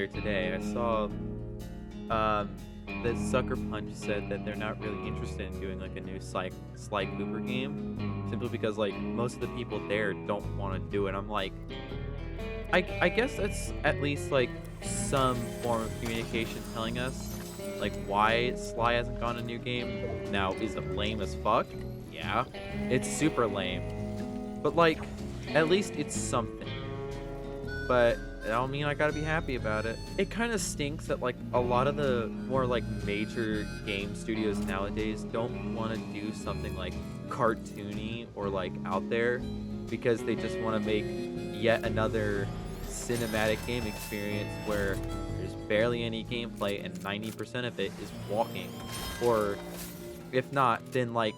earlier today, I saw that Sucker Punch said that they're not really interested in doing like a new Sly Cooper game, simply because like most of the people there don't want to do it. I'm like, I guess that's at least like some form of communication telling us like why Sly hasn't gone a new game. Now, is it lame as fuck? Yeah, it's super lame, but like at least it's something. But I don't mean I gotta be happy about it. It kind of stinks that like a lot of the more like major game studios nowadays don't want to do something like cartoony or like out there because they just want to make yet another cinematic game experience where there's barely any gameplay and 90% of it is walking, or if not, then like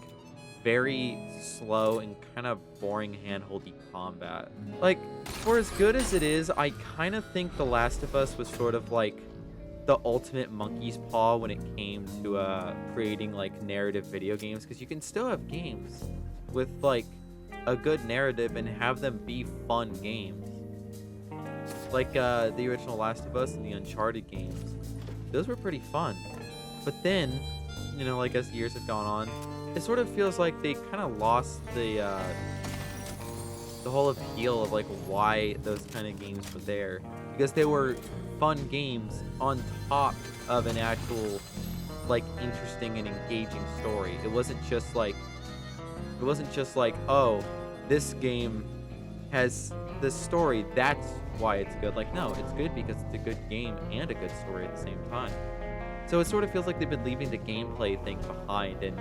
very slow and kind of boring handholdy combat. Like, for as good as it is, I kind of think The Last of Us was sort of like the ultimate monkey's paw when it came to creating like narrative video games, because you can still have games with like a good narrative and have them be fun games. Like the original Last of Us and the Uncharted games. Those were pretty fun. But then, you know, like as years have gone on, it sort of feels like they kind of lost the whole appeal of like why those kind of games were there, because they were fun games on top of an actual like interesting and engaging story. It wasn't just like oh, this game has this story, that's why it's good. Like, no, it's good because it's a good game and a good story at the same time. So it sort of feels like they've been leaving the gameplay thing behind, and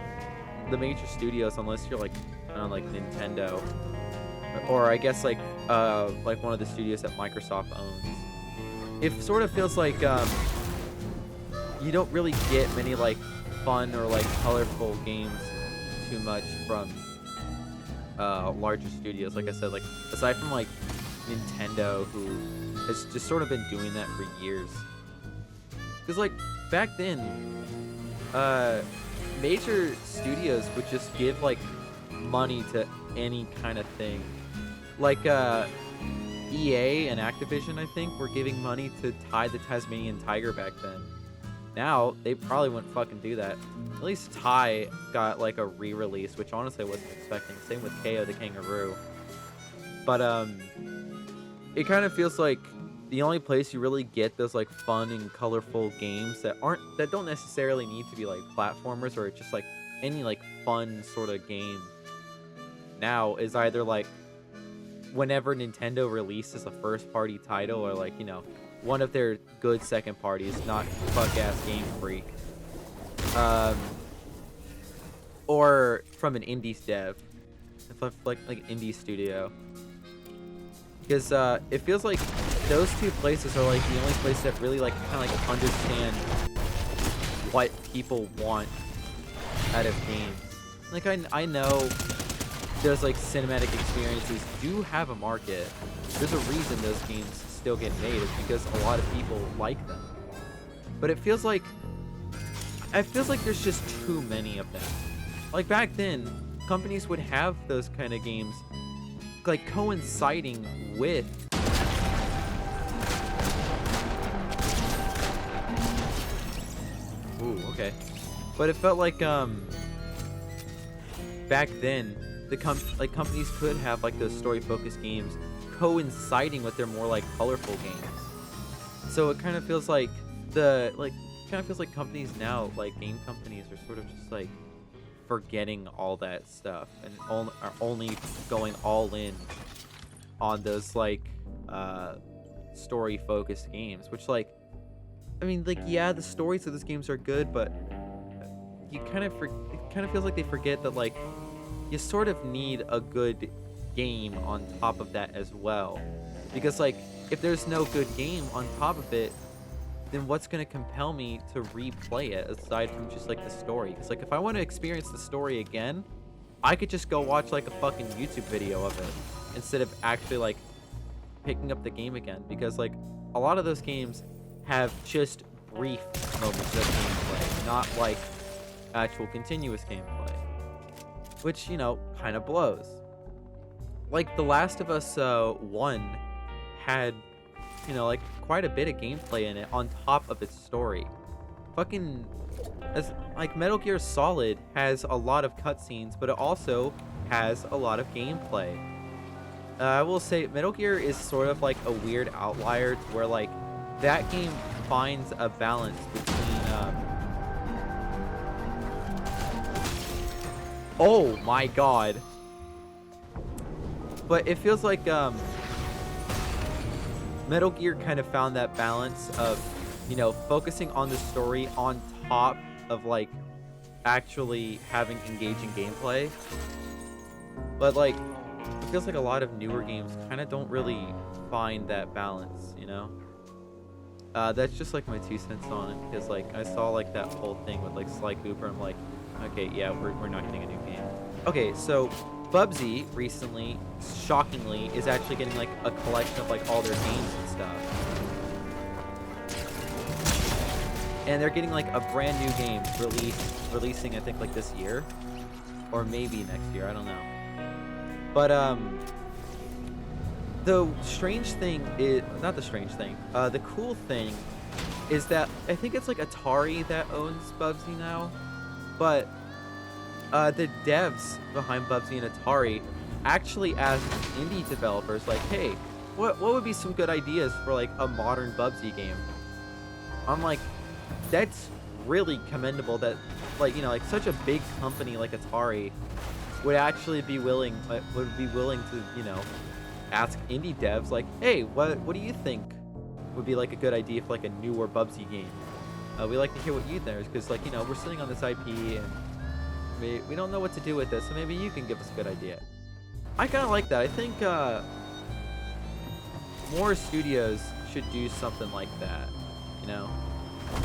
the major studios, unless you're like like Nintendo, or I guess like one of the studios that Microsoft owns, it sort of feels like you don't really get many like fun or like colorful games too much from larger studios. Like I said, like aside from like Nintendo, who has just sort of been doing that for years. Because like back then, major studios would just give like money to any kind of thing. Like EA and Activision, I think, were giving money to Ty the Tasmanian Tiger back then. Now they probably wouldn't fucking do that. At least Ty got like a re-release, which honestly I wasn't expecting. Same with KO the Kangaroo. But it kind of feels like the only place you really get those like fun and colorful games that don't necessarily need to be like platformers or just like any like fun sort of game now is either like whenever Nintendo releases a first party title, or like, you know, one of their good second parties, not fuck ass Game Freak, or from an indie dev, like indie studio. Because it feels like those two places are like the only place that really like kind of like understand what people want out of games. Like I know those like cinematic experiences do have a market. There's a reason those games still get made. It's because a lot of people like them. But it feels like there's just too many of them. Like back then, companies would have those kind of games like coinciding with okay. But it felt like back then the companies could have like those story focused games coinciding with their more like colorful games. So it kind of feels like companies now, like game companies, are sort of just like forgetting all that stuff and are only going all in on those like story focused games, which like I mean, like, yeah, the stories of those games are good, but it kind of feels like they forget that like you sort of need a good game on top of that as well, because like if there's no good game on top of it, then what's going to compel me to replay it aside from just like the story? Because like if I want to experience the story again, I could just go watch like a fucking YouTube video of it instead of actually like picking up the game again, because like a lot of those games have just brief moments of gameplay, not like actual continuous gameplay, which, you know, kind of blows. Like The Last of Us 1 had like quite a bit of gameplay in it on top of its story. Fucking as like Metal Gear Solid has a lot of cutscenes, but it also has a lot of gameplay. I will say Metal Gear is sort of like a weird outlier to where like that game finds a balance between oh my god. But it feels like Metal Gear kind of found that balance of, focusing on the story on top of like actually having engaging gameplay. But like it feels like a lot of newer games kind of don't really find that balance. That's just like my 2 cents on it, because like I saw like that whole thing with like Sly Cooper. I'm like, okay, yeah, we're not getting a new game. Okay, so Bubsy recently, shockingly, is actually getting like a collection of like all their games and stuff. And they're getting like a brand new game releasing I think like this year or maybe next year, I don't know. But the strange thing is not the strange thing. The cool thing is that I think it's like Atari that owns Bubsy now, but the devs behind Bubsy and Atari actually asked indie developers like, hey, what would be some good ideas for like a modern Bubsy game? I'm like, that's really commendable that like, like such a big company like Atari would actually be willing to, ask indie devs like, hey, what do you think would be like a good idea for like a newer Bubsy game? We like to hear what you think, because like, we're sitting on this IP and we don't know what to do with this, so maybe you can give us a good idea. I kind of like that. I think more studios should do something like that,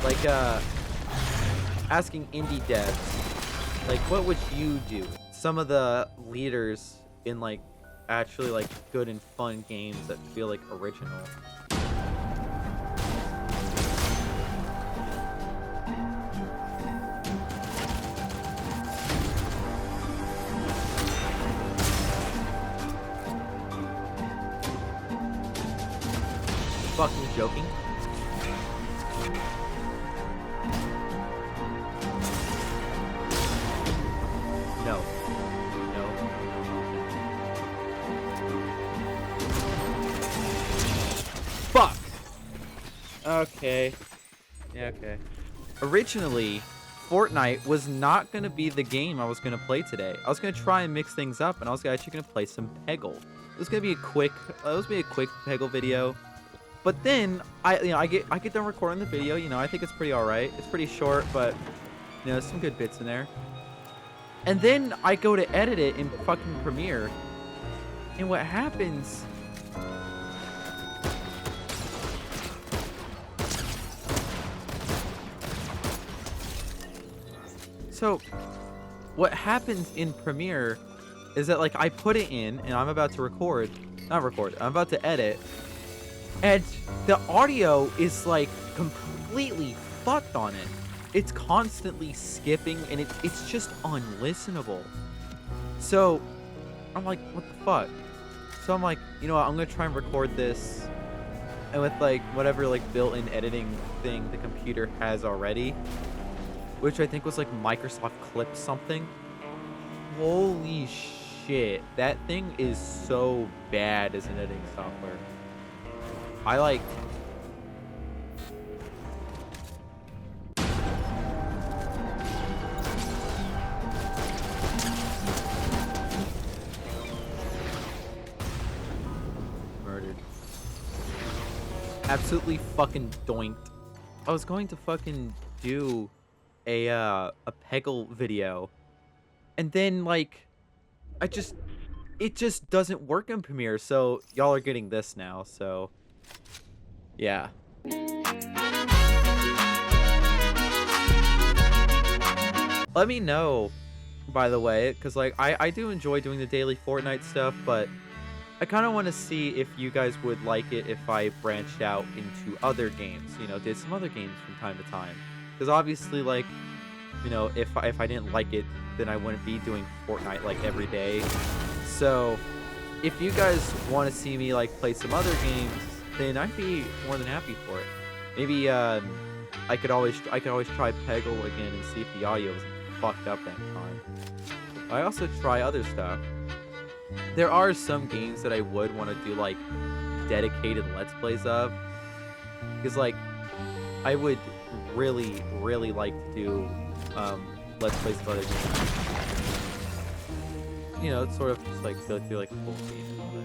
like asking indie devs like, what would you do? Some of the leaders in like actually like good and fun games that feel like original. Fucking joking? No. Fuck! Okay. Yeah, okay. Originally, Fortnite was not going to be the game I was going to play today. I was going to try and mix things up, and I was actually going to play some Peggle. It was going to be a quick Peggle video. But then I get done recording the video, I think it's pretty alright. It's pretty short, but there's some good bits in there. And then I go to edit it in fucking Premiere. And what happens? So, what happens in Premiere is that like I put it in and I'm about to I'm about to edit. And the audio is like completely fucked on it. It's constantly skipping and it's just unlistenable. So I'm like, what the fuck? So I'm like, you know what, I'm gonna try and record this, and with like whatever like built-in editing thing the computer has already, which I think was like Microsoft Clip something. Holy shit, that thing is so bad as an editing software. I like... Murdered. Absolutely fucking doinked. I was going to fucking do a Peggle video, and then like it just doesn't work in Premiere, so y'all are getting this now, so yeah. Let me know, by the way, because like I do enjoy doing the daily Fortnite stuff, but I kind of want to see if you guys would like it if I branched out into other games, did some other games from time to time. Because obviously, like, if I didn't like it, then I wouldn't be doing Fortnite like every day. So if you guys want to see me like play some other games, then I'd be more than happy for it. Maybe I could always try Peggle again and see if the audio was fucked up that time. I also try other stuff. There are some games that I would want to do like dedicated Let's Plays of, because like I would really like to do Let's Plays of other games. You know, it's sort of just like go through like a full game and all that.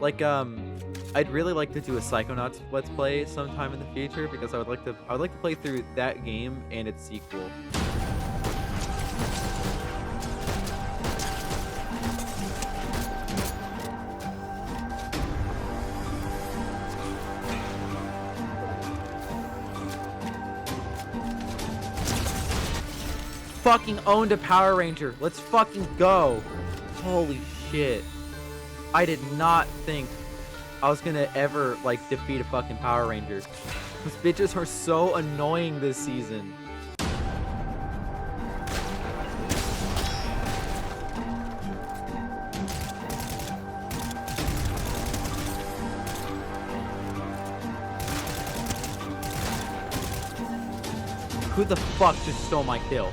Like I'd really like to do a Psychonauts Let's Play sometime in the future, because I would like to play through that game and its sequel. Fucking owned a Power Ranger. Let's fucking go. Holy shit. I did not think I was gonna ever, like, defeat a fucking Power Ranger. Those bitches are so annoying this season. Who the fuck just stole my kill?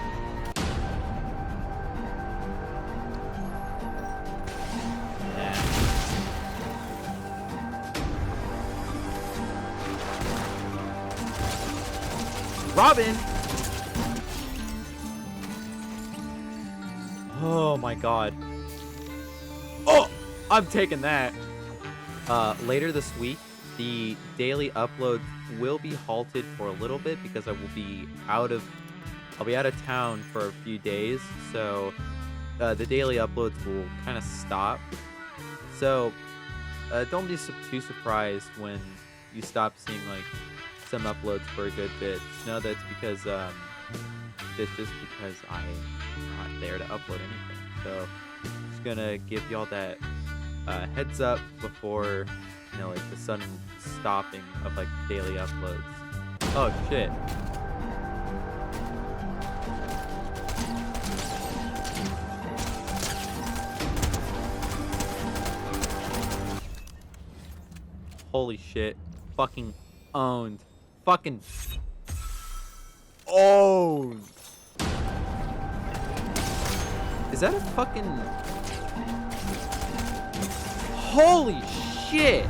Robin! Oh my god. Oh! I'm taking that. Later this week, the daily uploads will be halted for a little bit because I'll be out of town for a few days, so the daily uploads will kind of stop. So don't be too surprised when you stop seeing like some uploads for a good bit. Just know that's because it's just because I'm not there to upload anything. So just gonna give y'all that heads up before, you know, like the sudden stopping of like daily uploads. Oh shit. Holy shit. Fucking owned. Fucking owned. Is that a fucking... Holy shit.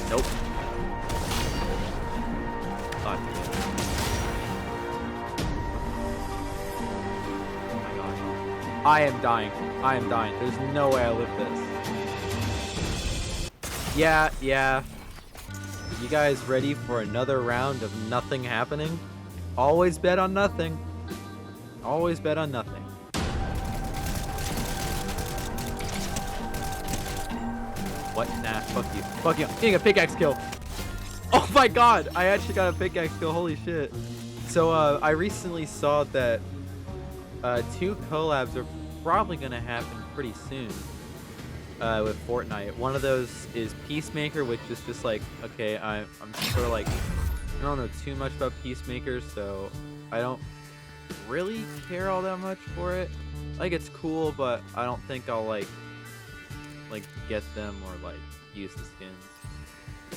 Nope. God damn. Oh my god. I am dying. I am dying. There's no way I live this. Yeah. You guys ready for another round of nothing happening? Always bet on nothing. Always bet on nothing. What? Nah, fuck you. Fuck you. I'm getting a pickaxe kill. Oh my god! I actually got a pickaxe kill. Holy shit. So, I recently saw that 2 collabs are probably gonna happen pretty soon with Fortnite. One of those is Peacemaker, which is just like, okay, I'm sort of like, I don't know too much about Peacemaker, so I don't really care all that much for it. Like, it's cool, but I don't think I'll like get them or like use the skins.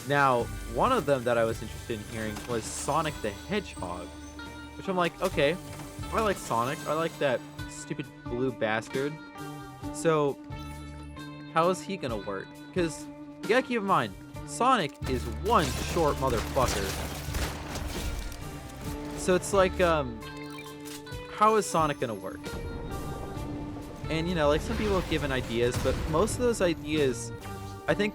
Now, one of them that I was interested in hearing was Sonic the Hedgehog, which I'm like, okay, I like Sonic. I like that stupid blue bastard. So, how is he gonna work? Because you gotta keep in mind, Sonic is one short motherfucker. So it's like, how is Sonic gonna work? And, you know, like, some people have given ideas, but most of those ideas, I think,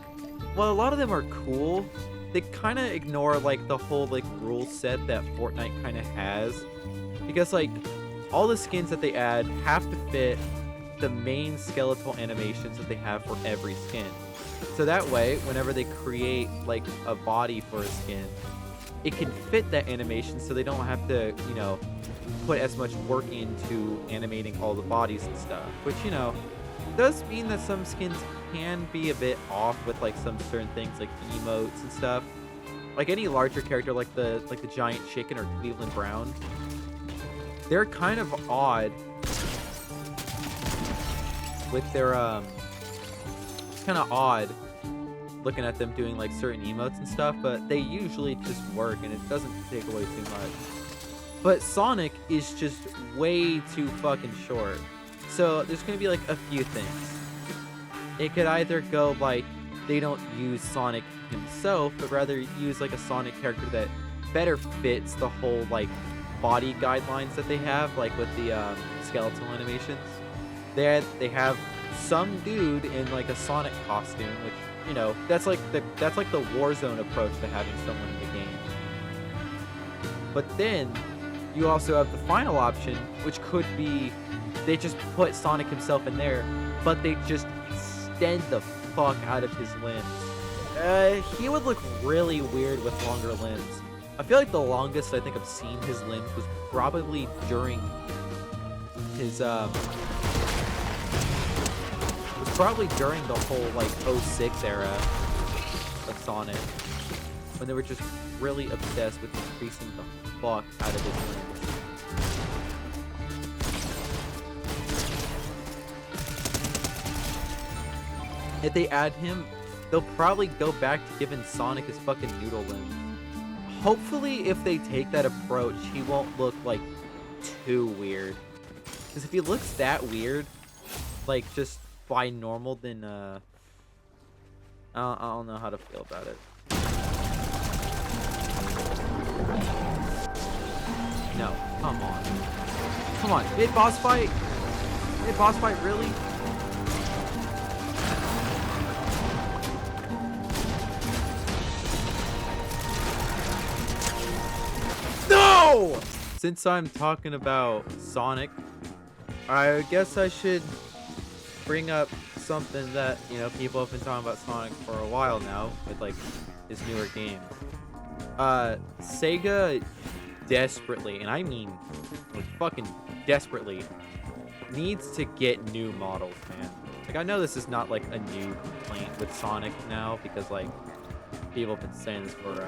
well, a lot of them are cool. They kind of ignore, like, the whole, like, rule set that Fortnite kind of has. Because, like, all the skins that they add have to fit the main skeletal animations that they have for every skin. So that way, whenever they create, like, a body for a skin, it can fit that animation so they don't have to, you know, put as much work into animating all the bodies and stuff. Which, you know, does mean that some skins can be a bit off with, like, some certain things, like emotes and stuff. Like any larger character, like the giant chicken or Cleveland Brown, they're kind of odd with their it's kind of odd looking at them doing like certain emotes and stuff, but they usually just work and it doesn't take away too much. But Sonic is just way too fucking short. So there's gonna be like a few things. It could either go like they don't use Sonic himself, but rather use like a Sonic character that better fits the whole like body guidelines that they have, like with the skeletal animations. They have some dude in like a Sonic costume, which, you know, that's like the Warzone approach to having someone in the game. But then you also have the final option, which could be they just put Sonic himself in there, but they just extend the fuck out of his limbs. He would look really weird with longer limbs. I feel like the longest I think I've seen his limbs was probably during his during the whole like 06 era of Sonic, when they were just really obsessed with increasing the fuck out of his limbs. If they add him, they'll probably go back to giving Sonic his fucking noodle limbs. Hopefully, if they take that approach, he won't look like too weird. Because if he looks that weird, like just by normal, then I don't know how to feel about it. No, come on. Come on, mid-boss fight? Mid-boss fight, really? No! Since I'm talking about Sonic, I guess I should bring up something that, you know, people have been talking about Sonic for a while now with like his newer games. Sega desperately, and I mean like fucking desperately, needs to get new models, man. Like, I know this is not like a new complaint with Sonic now, because like people have been saying this for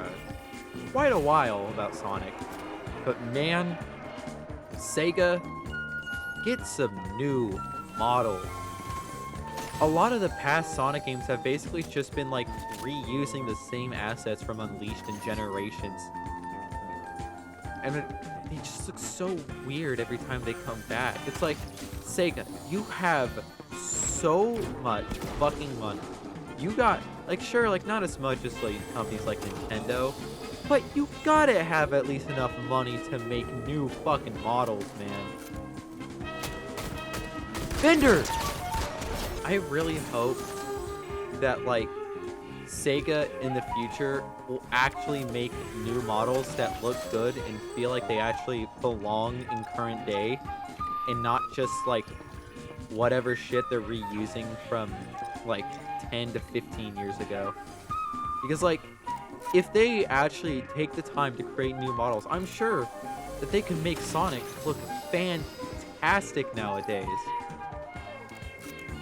quite a while about Sonic. But man, Sega, get some new models. A lot of the past Sonic games have basically just been like reusing the same assets from Unleashed and Generations. And they just look so weird every time they come back. It's like, Sega, you have so much fucking money. You got, like, sure, like, not as much as like companies like Nintendo, but you gotta have at least enough money to make new fucking models, man. Vendor! I really hope that, like, Sega in the future will actually make new models that look good and feel like they actually belong in current day, and not just, like, whatever shit they're reusing from, like, 10 to 15 years ago. Because, like, if they actually take the time to create new models, I'm sure that they can make Sonic look fantastic nowadays.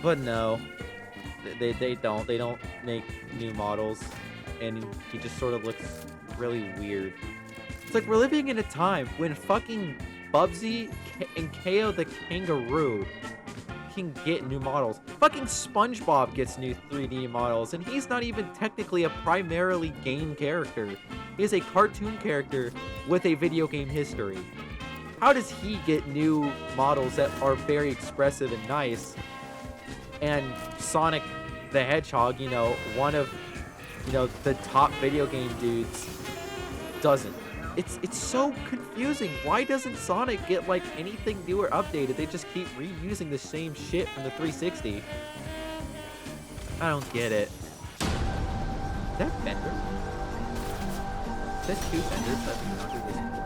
But no, they don't make new models, and he just sort of looks really weird. It's like we're living in a time when fucking Bubsy and KO the Kangaroo can get new models. Fucking SpongeBob gets new 3D models, and he's not even technically a primarily game character. He is a cartoon character with a video game history. How does he get new models that are very expressive and nice, and Sonic the Hedgehog, you know, one of, you know, the top video game dudes, doesn't? It's so confusing. Why doesn't Sonic get, like, anything new or updated? They just keep reusing the same shit from the 360. I don't get it. Is that Bender? Is that two Benders that we encountered this before?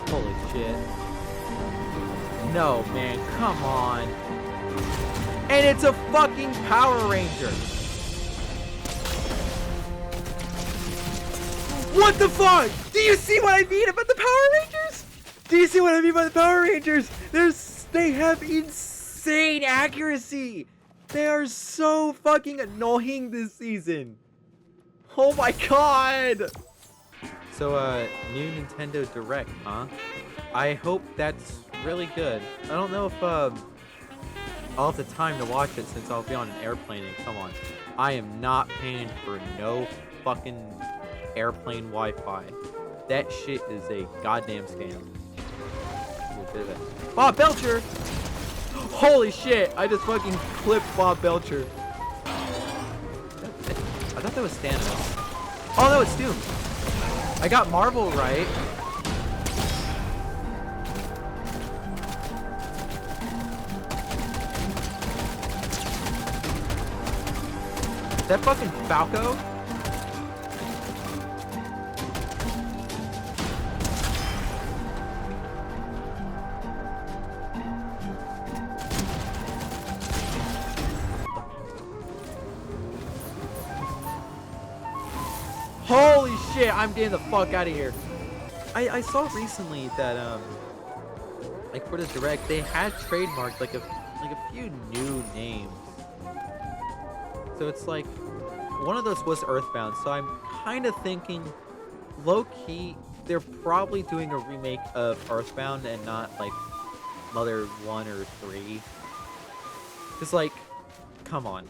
Holy shit. No, man, come on. And it's a fucking Power Ranger. What the fuck? Do you see what I mean about the Power Rangers? Do you see what I mean by the Power Rangers? They have insane accuracy. They are so fucking annoying this season. Oh my god. So, new Nintendo Direct, huh? I hope that's really good. I don't know if, I'll have the time to watch it since I'll be on an airplane and come on. I am not paying for no fucking airplane Wi-Fi. That shit is a goddamn scam. Bob Belcher! Holy shit! I just fucking clipped Bob Belcher. I thought that was Thanos. Oh no, it's Doom. I got Marvel right. Is that fucking Falco? Holy shit, I'm getting the fuck out of here. I saw recently that, like for the Direct, they had trademarked like a few new names. So it's like, one of those was Earthbound, so I'm kind of thinking, low-key, they're probably doing a remake of Earthbound and not, like, Mother 1 or 3. Because, like, come on.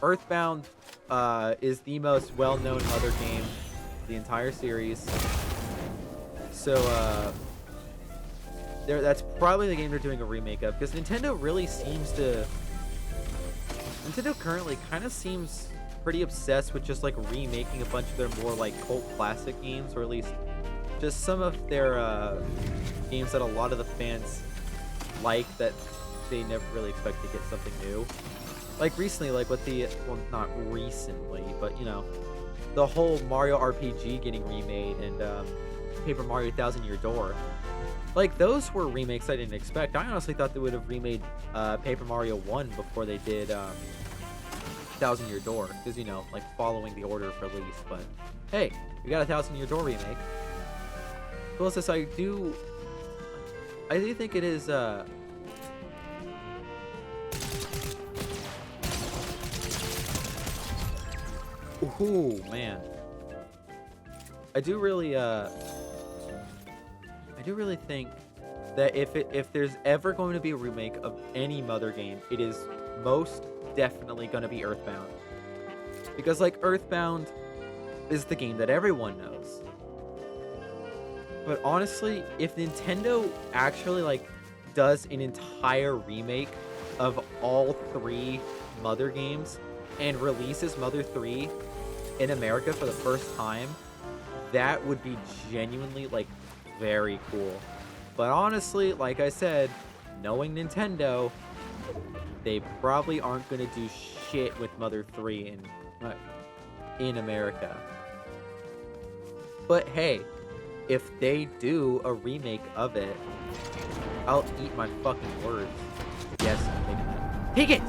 Earthbound is the most well-known Mother game of the entire series. So, that's probably the game they're doing a remake of, because Nintendo really seems to... Nintendo currently kind of seems pretty obsessed with just like remaking a bunch of their more like cult classic games, or at least just some of their games that a lot of the fans like that they never really expect to get something new. Like recently, like with the, well, not recently, but you know, the whole Mario RPG getting remade and Paper Mario Thousand Year Door. Like, those were remakes I didn't expect. I honestly thought they would have remade Paper Mario 1 before they did Thousand Year Door. Because, you know, like, following the order of release. But, hey, we got a Thousand Year Door remake. Plus, this, I do think it is, ooh, man. I do really think that if there's ever going to be a remake of any Mother game, it is most definitely going to be Earthbound. Because, like, Earthbound is the game that everyone knows. But honestly, if Nintendo actually, like, does an entire remake of all 3 Mother games and releases Mother 3 in America for the first time, that would be genuinely, like, very cool. But honestly, like I said, knowing Nintendo, they probably aren't going to do shit with Mother 3 in America. But hey, if they do a remake of it, I'll eat my fucking words. Yes, I'm taking that. Take it!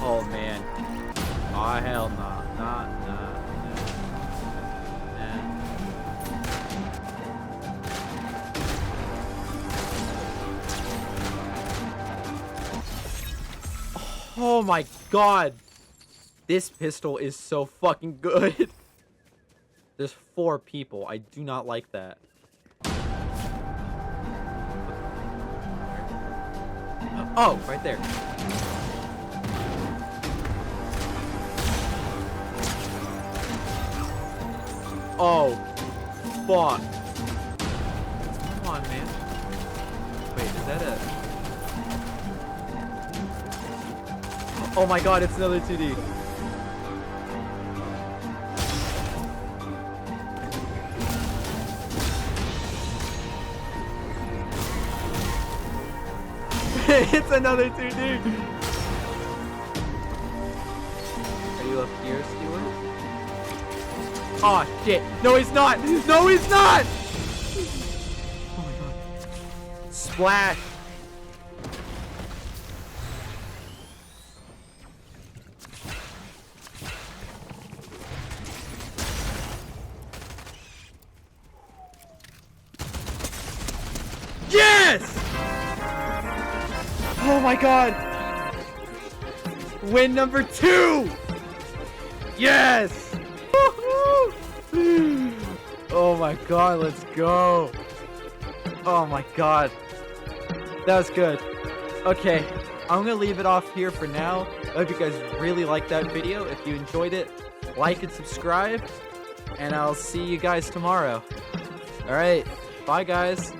Oh man. Oh hell nah. Nah. Oh my god. This pistol is so fucking good. There's 4 people. I do not like that. Oh, right there. Oh, fuck. Come on, man. Wait, is that a... Oh my god, it's another 2D. It's another 2D. Are you up here, Stewart? Oh shit! No, he's not! No, he's not! Oh my Splash! Yes! Oh my god! Win number 2! Yes! Woohoo! Oh my god, let's go! Oh my god. That was good. Okay, I'm gonna leave it off here for now. I hope you guys really liked that video. If you enjoyed it, like and subscribe. And I'll see you guys tomorrow. Alright, bye guys.